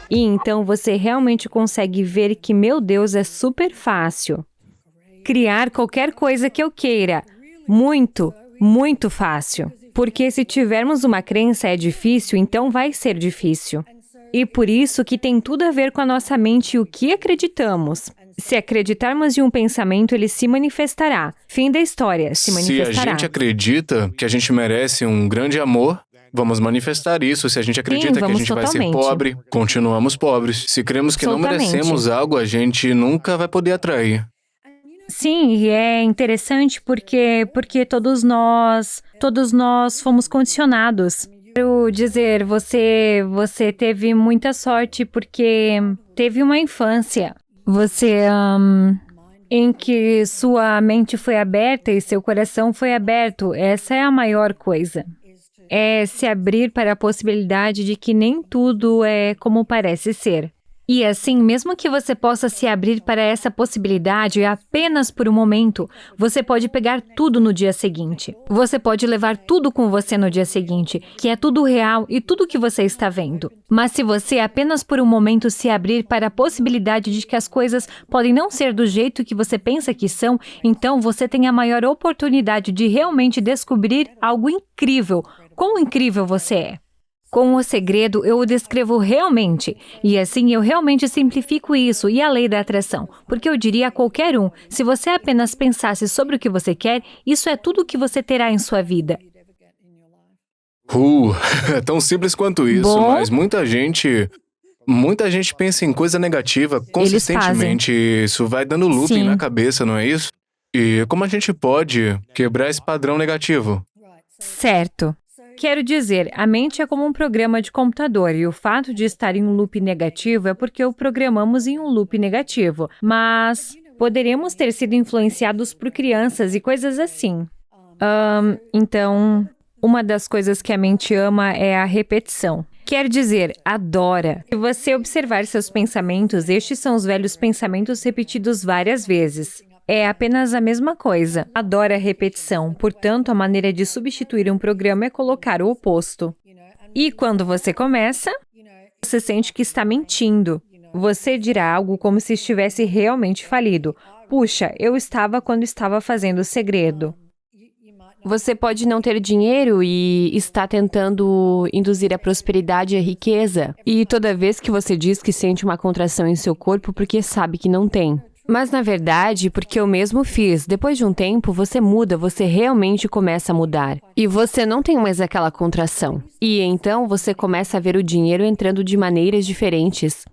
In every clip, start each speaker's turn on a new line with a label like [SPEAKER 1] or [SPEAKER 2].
[SPEAKER 1] E então você realmente consegue ver que, meu Deus, é super fácil. Criar qualquer coisa que eu queira. Muito, muito fácil. Porque se tivermos uma crença é difícil, então vai ser difícil. E por isso que tem tudo a ver com a nossa mente e o que acreditamos. Se acreditarmos em um pensamento, ele se manifestará. Fim da história, se
[SPEAKER 2] Se a
[SPEAKER 1] manifestará.
[SPEAKER 2] gente acredita que a gente merece um grande amor, vamos manifestar isso. Se a gente acredita que a
[SPEAKER 1] vamos
[SPEAKER 2] gente vai ser
[SPEAKER 1] totalmente.
[SPEAKER 2] pobre, continuamos pobres. Se cremos que não
[SPEAKER 1] Absolutamente.
[SPEAKER 2] merecemos algo, a gente nunca vai poder atrair.
[SPEAKER 1] Sim, e é interessante porque todos nós fomos condicionados. Quero dizer, você teve muita sorte porque teve uma infância. Em que sua mente foi aberta e seu coração foi aberto. Essa é a maior coisa. É se abrir para a possibilidade de que nem tudo é como parece ser. E assim, mesmo que você possa se abrir para essa possibilidade apenas por um momento, você pode pegar tudo no dia seguinte. Você pode levar tudo com você no dia seguinte, que é tudo real e tudo que você está vendo. Mas se você apenas por um momento se abrir para a possibilidade de que as coisas podem não ser do jeito que você pensa que são, então você tem a maior oportunidade de realmente descobrir algo incrível. Quão incrível você é! Com o segredo, eu o descrevo realmente. E assim, eu realmente simplifico isso e a lei da atração. Porque eu diria a qualquer um, se você apenas pensasse sobre o que você quer, isso é tudo o que você terá em sua vida.
[SPEAKER 2] É tão simples quanto isso,
[SPEAKER 1] Bom,
[SPEAKER 2] mas muita gente pensa em coisa negativa consistentemente. Isso vai dando looping
[SPEAKER 1] Sim.
[SPEAKER 2] na cabeça, não é isso? E como a gente pode quebrar esse padrão negativo?
[SPEAKER 1] Certo. Quero dizer, a mente é como um programa de computador e o fato de estar em um loop negativo é porque o programamos em um loop negativo. Mas poderíamos ter sido influenciados por crianças e coisas assim. Então, uma das coisas que a mente ama é a repetição. Quer dizer, adora. Se você observar seus pensamentos, estes são os velhos pensamentos repetidos várias vezes. É apenas a mesma coisa. Adora a repetição. Portanto, a maneira de substituir um programa é colocar o oposto. E quando você começa, você sente que está mentindo. Você dirá algo como se estivesse realmente falido. Puxa, eu estava quando estava fazendo o segredo.
[SPEAKER 3] Você pode não ter dinheiro e está tentando induzir a prosperidade e a riqueza. E toda vez que você diz que sente uma contração em seu corpo porque sabe que não tem. Mas, na verdade, porque eu mesmo fiz, depois de um tempo, você muda, você realmente começa a mudar. E você não tem mais aquela contração. E então, você começa a ver o dinheiro entrando de maneiras diferentes.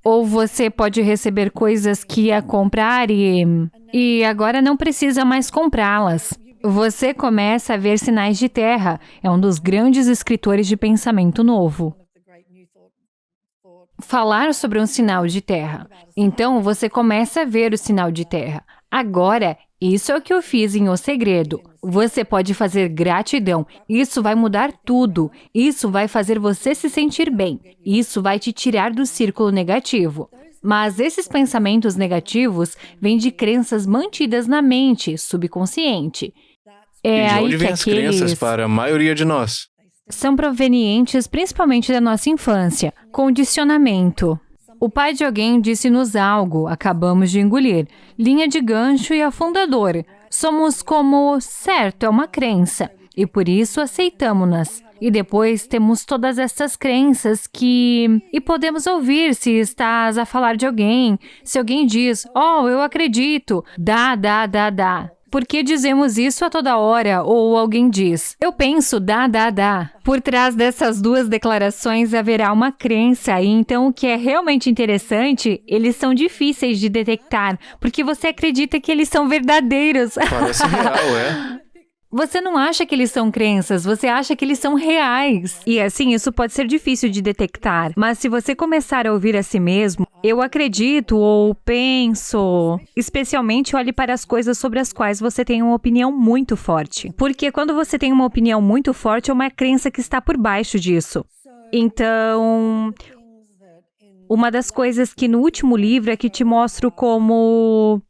[SPEAKER 1] Ou você pode receber coisas que ia comprar e agora não precisa mais comprá-las. Você começa a ver sinais de terra. É um dos grandes escritores de pensamento novo. Falar sobre um sinal de terra. Então, você começa a ver o sinal de terra. Agora, isso é o que eu fiz em O Segredo. Você pode fazer gratidão. Isso vai mudar tudo. Isso vai fazer você se sentir bem. Isso vai te tirar do círculo negativo. Mas esses pensamentos negativos vêm de crenças mantidas na mente, subconsciente. É
[SPEAKER 2] E de
[SPEAKER 1] aí
[SPEAKER 2] onde
[SPEAKER 1] que
[SPEAKER 2] vêm as crenças
[SPEAKER 1] aqueles
[SPEAKER 2] para a maioria de nós?
[SPEAKER 1] são provenientes principalmente da nossa infância. Condicionamento. O pai de alguém disse-nos algo, acabamos de engolir. Linha de gancho e afundador. Somos como, certo, é uma crença. E por isso aceitamo-nas. E depois temos todas essas crenças E podemos ouvir se estás a falar de alguém. Se alguém diz, oh, eu acredito. Dá. Por que dizemos isso a toda hora? Ou alguém diz, eu penso, dá. Por trás dessas duas declarações haverá uma crença, e então o que é realmente interessante, eles são difíceis de detectar, porque você acredita que eles são verdadeiros.
[SPEAKER 2] Parece real, é?
[SPEAKER 1] Você não acha que eles são crenças, você acha que eles são reais. E assim, isso pode ser difícil de detectar. Mas se você começar a ouvir a si mesmo, eu acredito ou penso, especialmente olhe para as coisas sobre as quais você tem uma opinião muito forte. Porque quando você tem uma opinião muito forte, é uma crença que está por baixo disso. Então, uma das coisas que no último livro é que te mostro como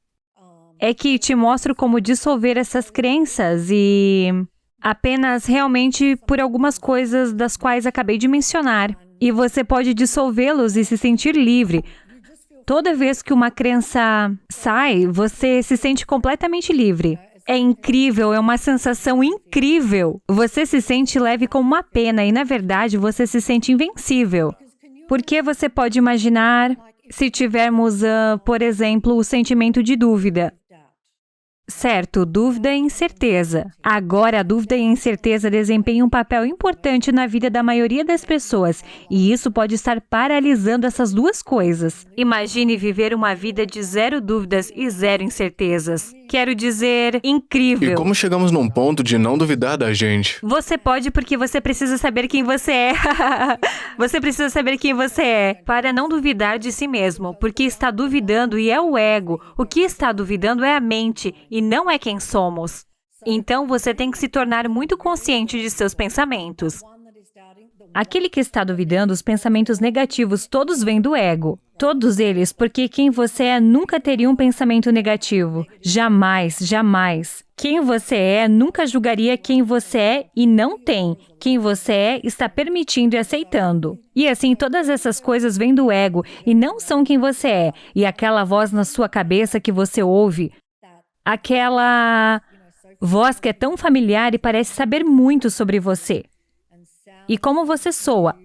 [SPEAKER 1] dissolver essas crenças e apenas realmente por algumas coisas das quais acabei de mencionar. E você pode dissolvê-los e se sentir livre. Toda vez que uma crença sai, você se sente completamente livre. É incrível, é uma sensação incrível. Você se sente leve como uma pena e, na verdade, você se sente invencível. Porque você pode imaginar se tivermos, por exemplo, o sentimento de dúvida. Certo, dúvida e incerteza. Agora, a dúvida e a incerteza desempenham um papel importante na vida da maioria das pessoas, e isso pode estar paralisando essas duas coisas. Imagine viver uma vida de 0 dúvidas e 0 incertezas. Quero dizer, incrível.
[SPEAKER 2] E como chegamos num ponto de não duvidar da gente?
[SPEAKER 1] Você pode porque você precisa saber quem você é. Você precisa saber quem você é para não duvidar de si mesmo, porque está duvidando e é o ego. O que está duvidando é a mente e não é quem somos. Então você tem que se tornar muito consciente de seus pensamentos. Aquele que está duvidando, os pensamentos negativos todos vêm do ego. Todos eles, porque quem você é nunca teria um pensamento negativo. Jamais, jamais. Quem você é nunca julgaria quem você é e não tem. Quem você é está permitindo e aceitando. E assim, todas essas coisas vêm do ego e não são quem você é. E aquela voz na sua cabeça que você ouve, aquela voz que é tão familiar e parece saber muito sobre você. E como você soa,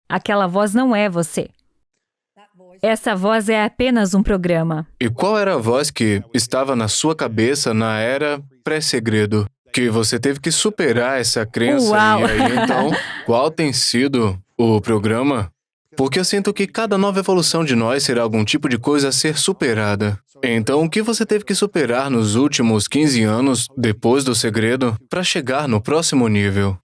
[SPEAKER 1] aquela voz não é você. Essa voz é apenas um programa.
[SPEAKER 2] E qual era a voz que estava na sua cabeça na era pré-segredo? Que você teve que superar essa crença.
[SPEAKER 1] Uau.
[SPEAKER 2] E aí, então, qual tem sido o programa? Porque eu sinto que cada nova evolução de nós será algum tipo de coisa a ser superada. Então, o que você teve que superar nos últimos 15 anos, depois do segredo, para chegar no próximo nível?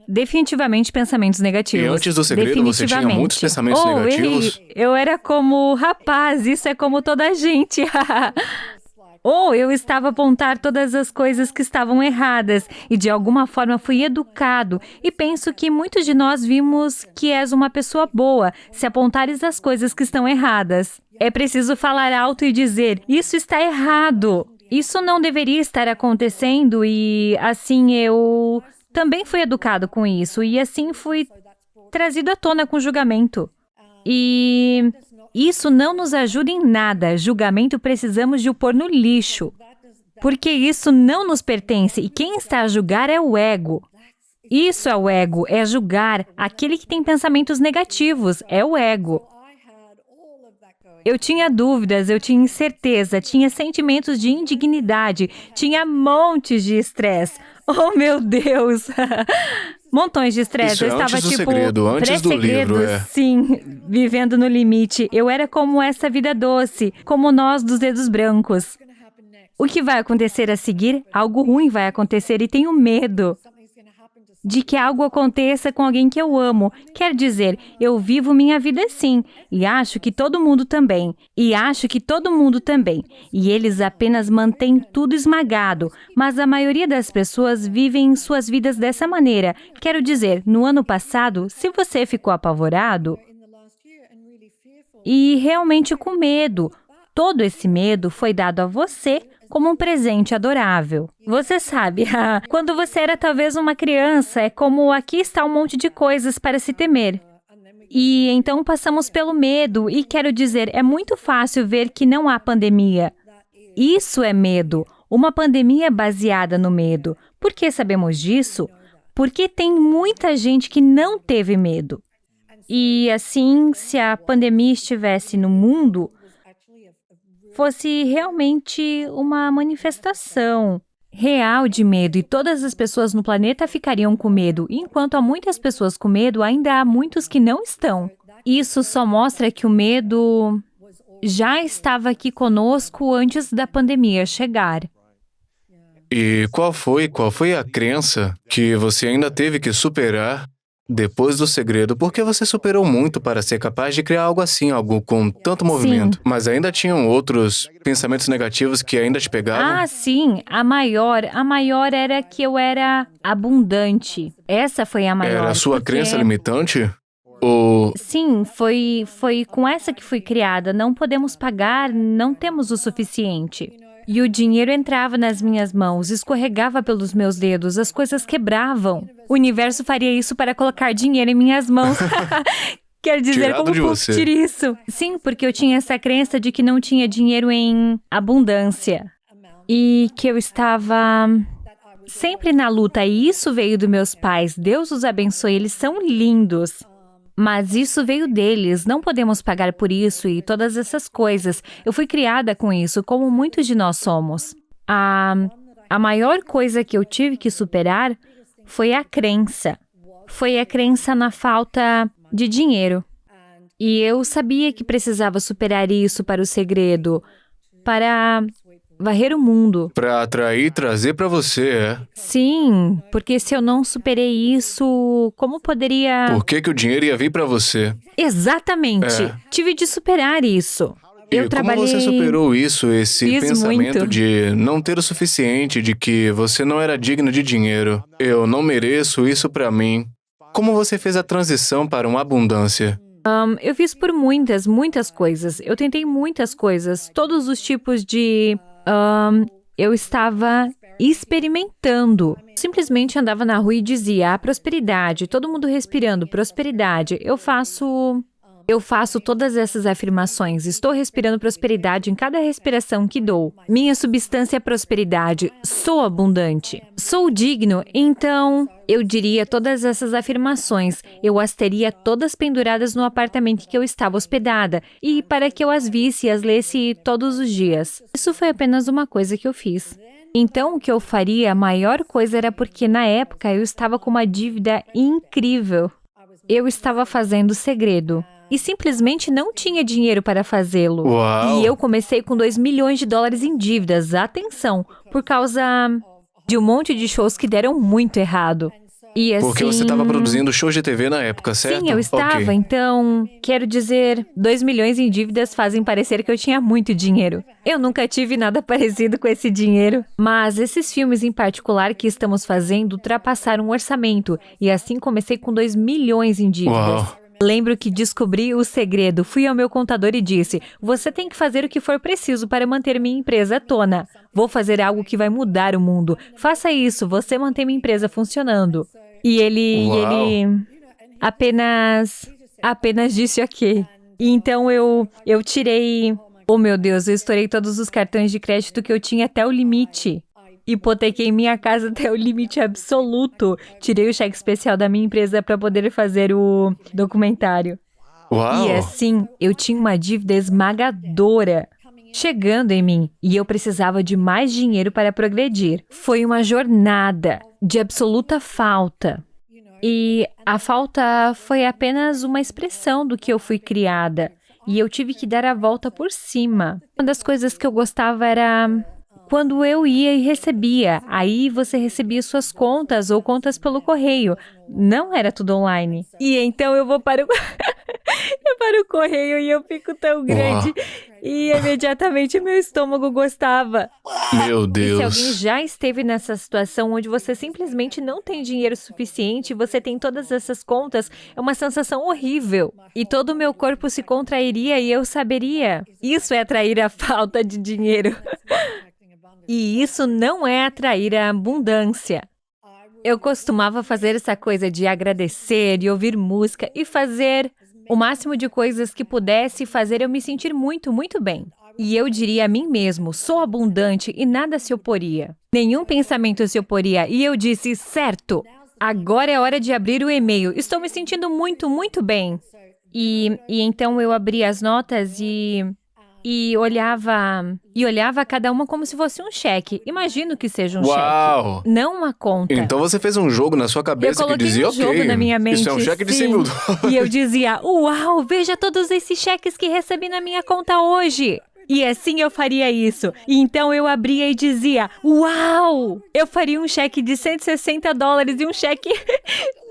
[SPEAKER 1] Definitivamente pensamentos negativos.
[SPEAKER 2] E antes do segredo, você tinha muitos pensamentos negativos?
[SPEAKER 1] Eu era como, rapaz, isso é como toda a gente. Ou eu estava a apontar todas as coisas que estavam erradas e de alguma forma fui educado. E penso que muitos de nós vimos que és uma pessoa boa se apontares as coisas que estão erradas. É preciso falar alto e dizer, isso está errado. Isso não deveria estar acontecendo e assim eu também fui educado com isso e assim fui trazido à tona com julgamento. E isso não nos ajuda em nada. Julgamento precisamos de o pôr no lixo. Porque isso não nos pertence e quem está a julgar é o ego. Isso é o ego, é julgar aquele que tem pensamentos negativos, é o ego. Eu tinha dúvidas, eu tinha incerteza, tinha sentimentos de indignidade, tinha montes de estresse. Oh, meu Deus! Montões de estresse.
[SPEAKER 2] Isso é
[SPEAKER 1] Eu estava
[SPEAKER 2] antes do
[SPEAKER 1] tipo
[SPEAKER 2] segredo, antes do livro,
[SPEAKER 1] sim, vivendo no limite. Eu era como essa vida doce, como nós dos dedos brancos. O que vai acontecer a seguir? Algo ruim vai acontecer e tenho medo de que algo aconteça com alguém que eu amo. Quer dizer, eu vivo minha vida assim, e acho que todo mundo também, e eles apenas mantêm tudo esmagado, mas a maioria das pessoas vivem suas vidas dessa maneira. Quero dizer, no ano passado, se você ficou apavorado e realmente com medo, todo esse medo foi dado a você como um presente adorável. Você sabe, quando você era talvez uma criança, é como aqui está um monte de coisas para se temer. E então passamos pelo medo, e quero dizer, é muito fácil ver que não há pandemia. Isso é medo, uma pandemia baseada no medo. Por que sabemos disso? Porque tem muita gente que não teve medo. E assim, se a pandemia estivesse no mundo, fosse realmente uma manifestação real de medo e todas as pessoas no planeta ficariam com medo. Enquanto há muitas pessoas com medo, ainda há muitos que não estão. Isso só mostra que o medo já estava aqui conosco antes da pandemia chegar.
[SPEAKER 2] E qual foi a crença que você ainda teve que superar depois do segredo? Porque você superou muito para ser capaz de criar algo assim, algo com tanto movimento.
[SPEAKER 1] Sim.
[SPEAKER 2] Mas ainda tinham outros pensamentos negativos que ainda te pegavam?
[SPEAKER 1] Ah, sim. A maior era que eu era abundante. Essa foi a maior.
[SPEAKER 2] Era a sua
[SPEAKER 1] porque...
[SPEAKER 2] crença limitante? Ou...
[SPEAKER 1] Sim, foi com essa que fui criada. Não podemos pagar, não temos o suficiente. E o dinheiro entrava nas minhas mãos, escorregava pelos meus dedos, as coisas quebravam. O universo faria isso para colocar dinheiro em minhas mãos. Quer dizer,
[SPEAKER 2] Tirado
[SPEAKER 1] como
[SPEAKER 2] de
[SPEAKER 1] Puff
[SPEAKER 2] você.
[SPEAKER 1] tira isso? Sim, porque eu tinha essa crença de que não tinha dinheiro em abundância. E que eu estava sempre na luta. E isso veio dos meus pais. Deus os abençoe, eles são lindos. Mas isso veio deles, não podemos pagar por isso e todas essas coisas. Eu fui criada com isso, como muitos de nós somos. A maior coisa que eu tive que superar foi a crença. Foi a crença na falta de dinheiro. E eu sabia que precisava superar isso para o segredo, para varrer o mundo.
[SPEAKER 2] Pra atrair e trazer pra você, é?
[SPEAKER 1] Sim, porque se eu não superei isso, como poderia...
[SPEAKER 2] Por que que o dinheiro ia vir pra você?
[SPEAKER 1] Exatamente.
[SPEAKER 2] É.
[SPEAKER 1] Tive de superar isso.
[SPEAKER 2] E
[SPEAKER 1] Eu trabalhei...
[SPEAKER 2] como você superou isso, esse
[SPEAKER 1] Fiz
[SPEAKER 2] pensamento
[SPEAKER 1] muito.
[SPEAKER 2] de não ter o suficiente, de que você não era digno de dinheiro? Eu não mereço isso pra mim. Como você fez a transição para uma abundância?
[SPEAKER 1] Eu fiz por muitas coisas. Eu tentei muitas coisas, todos os tipos de... eu estava experimentando. Simplesmente andava na rua e dizia, prosperidade, todo mundo respirando, prosperidade. Eu faço todas essas afirmações. Estou respirando prosperidade em cada respiração que dou. Minha substância é prosperidade. Sou abundante. Sou digno. Então, eu diria todas essas afirmações. Eu as teria todas penduradas no apartamento que eu estava hospedada. E para que eu as visse e as lesse todos os dias. Isso foi apenas uma coisa que eu fiz. Então, o que eu faria, a maior coisa era porque na época eu estava com uma dívida incrível. Eu estava fazendo segredo. E simplesmente não tinha dinheiro para fazê-lo.
[SPEAKER 2] Uau!
[SPEAKER 1] E eu comecei com 2 milhões de dólares em dívidas, atenção, por causa de um monte de shows que deram muito errado. E assim...
[SPEAKER 2] Porque você estava produzindo shows de TV na época, certo?
[SPEAKER 1] Sim, eu estava,
[SPEAKER 2] Ok.
[SPEAKER 1] então, quero dizer, 2 milhões em dívidas fazem parecer que eu tinha muito dinheiro. Eu nunca tive nada parecido com esse dinheiro. Mas esses filmes em particular que estamos fazendo ultrapassaram o orçamento, e assim comecei com 2 milhões em dívidas.
[SPEAKER 2] Uau!
[SPEAKER 1] Lembro que descobri o segredo. Fui ao meu contador e disse, você tem que fazer o que for preciso para manter minha empresa à tona. Vou fazer algo que vai mudar o mundo. Faça isso, você mantém minha empresa funcionando. E ele apenas disse ok. E então eu tirei... Oh meu Deus, eu estourei todos os cartões de crédito que eu tinha até o limite. Hipotequei minha casa até o limite absoluto. Tirei o cheque especial da minha empresa para poder fazer o documentário.
[SPEAKER 2] Uau!
[SPEAKER 1] E assim, eu tinha uma dívida esmagadora chegando em mim e eu precisava de mais dinheiro para progredir. Foi uma jornada de absoluta falta. E a falta foi apenas uma expressão do que eu fui criada. E eu tive que dar a volta por cima. Uma das coisas que eu gostava era... quando eu ia e recebia, aí você recebia suas contas ou contas pelo correio. Não era tudo online. E então eu vou para o... eu para o correio e eu fico tão grande. E imediatamente meu estômago gostava.
[SPEAKER 2] Meu
[SPEAKER 1] E se
[SPEAKER 2] Deus!
[SPEAKER 1] alguém já esteve nessa situação onde você simplesmente não tem dinheiro suficiente, você tem todas essas contas, é uma sensação horrível. E todo o meu corpo se contrairia e eu saberia. Isso é atrair a falta de dinheiro. E isso não é atrair a abundância. Eu costumava fazer essa coisa de agradecer e ouvir música e fazer o máximo de coisas que pudesse fazer eu me sentir muito, muito bem. E eu diria a mim mesmo, sou abundante e nada se oporia. Nenhum pensamento se oporia. E eu disse, certo, agora é hora de abrir o e-mail. Estou me sentindo muito, muito bem. E então eu abri as notas e olhava cada uma como se fosse um cheque. Imagino que seja um
[SPEAKER 2] Uau!
[SPEAKER 1] cheque, não uma conta.
[SPEAKER 2] Então você fez um jogo na sua
[SPEAKER 1] Eu
[SPEAKER 2] cabeça que
[SPEAKER 1] coloquei
[SPEAKER 2] dizia,
[SPEAKER 1] um jogo na minha mente,
[SPEAKER 2] isso é um cheque de 100
[SPEAKER 1] sim.
[SPEAKER 2] mil dólares.
[SPEAKER 1] E eu dizia, uau, veja todos esses cheques que recebi na minha conta hoje. E assim eu faria isso. E então eu abria e dizia, uau, eu faria um cheque de 160 dólares e um cheque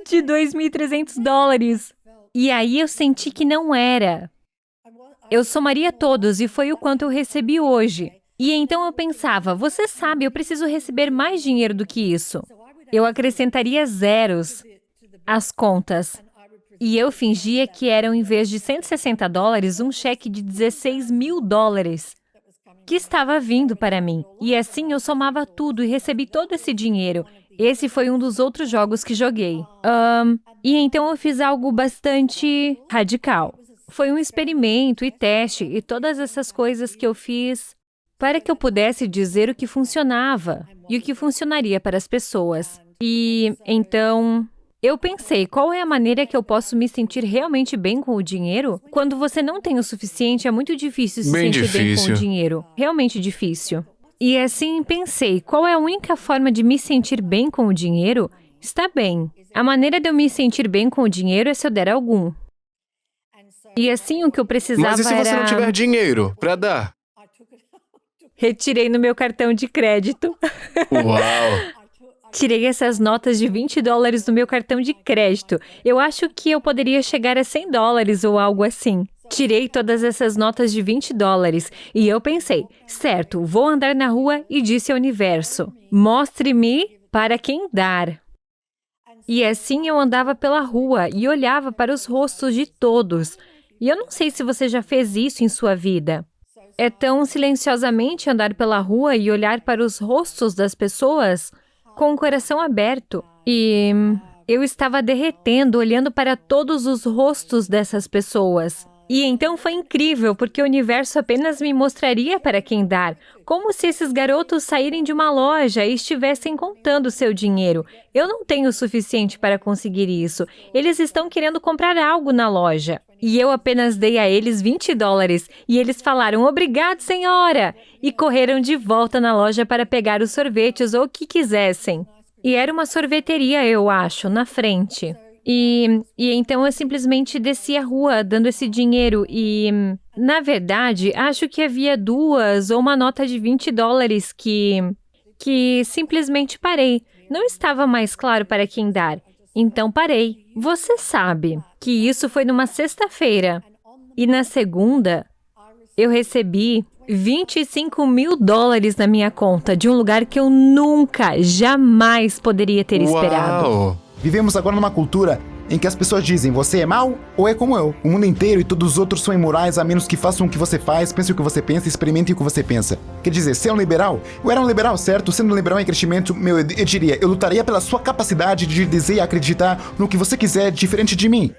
[SPEAKER 1] de 2.300 dólares. E aí eu senti que não era. Eu somaria todos e foi o quanto eu recebi hoje. E então eu pensava, você sabe, eu preciso receber mais dinheiro do que isso. Eu acrescentaria zeros às contas. E eu fingia que eram, em vez de 160 dólares, um cheque de 16 mil dólares que estava vindo para mim. E assim eu somava tudo e recebi todo esse dinheiro. Esse foi um dos outros jogos que joguei. E então eu fiz algo bastante radical. Foi um experimento e teste e todas essas coisas que eu fiz para que eu pudesse dizer o que funcionava e o que funcionaria para as pessoas. E então eu pensei, qual é a maneira que eu posso me sentir realmente bem com o dinheiro? Quando você não tem o suficiente, é muito difícil se
[SPEAKER 2] Bem
[SPEAKER 1] sentir bem com
[SPEAKER 2] difícil.
[SPEAKER 1] o dinheiro. Realmente difícil. E assim pensei, qual é a única forma de me sentir bem com o dinheiro? Está bem. A maneira de eu me sentir bem com o dinheiro é se eu der algum. E assim o que eu precisava
[SPEAKER 2] Mas e se você
[SPEAKER 1] era...
[SPEAKER 2] não tiver dinheiro pra dar?
[SPEAKER 1] Retirei no meu cartão de crédito.
[SPEAKER 2] Uau!
[SPEAKER 1] Tirei essas notas de $20 do meu cartão de crédito. Eu acho que eu poderia chegar a $100 ou algo assim. Tirei todas essas notas de $20 e eu pensei, certo, vou andar na rua e disse ao universo, mostre-me para quem dar. E assim eu andava pela rua e olhava para os rostos de todos. E eu não sei se você já fez isso em sua vida. É tão silenciosamente andar pela rua e olhar para os rostos das pessoas com o coração aberto. E eu estava derretendo, olhando para todos os rostos dessas pessoas. E então foi incrível, porque o universo apenas me mostraria para quem dar, como se esses garotos saírem de uma loja e estivessem contando seu dinheiro. Eu não tenho o suficiente para conseguir isso. Eles estão querendo comprar algo na loja. E eu apenas dei a eles $20. E eles falaram, obrigado, senhora! E correram de volta na loja para pegar os sorvetes ou o que quisessem. E era uma sorveteria, eu acho, na frente. E então eu simplesmente desci a rua dando esse dinheiro e, na verdade, acho que havia 2 ou uma nota de $20 que simplesmente parei. Não estava mais claro para quem dar. Então parei. Você sabe que isso foi numa sexta-feira. E na segunda, eu recebi $25 mil na minha conta de um lugar que eu nunca, jamais poderia ter esperado.
[SPEAKER 2] Uau!
[SPEAKER 4] Vivemos agora numa cultura em que as pessoas dizem, você é mau ou é como eu? O mundo inteiro e todos os outros são imorais a menos que façam o que você faz, pensem o que você pensa, experimentem o que você pensa. Quer dizer, ser um liberal? Eu era um liberal, certo? Sendo um liberal em crescimento, eu diria, eu lutaria pela sua capacidade de dizer e acreditar no que você quiser diferente de mim.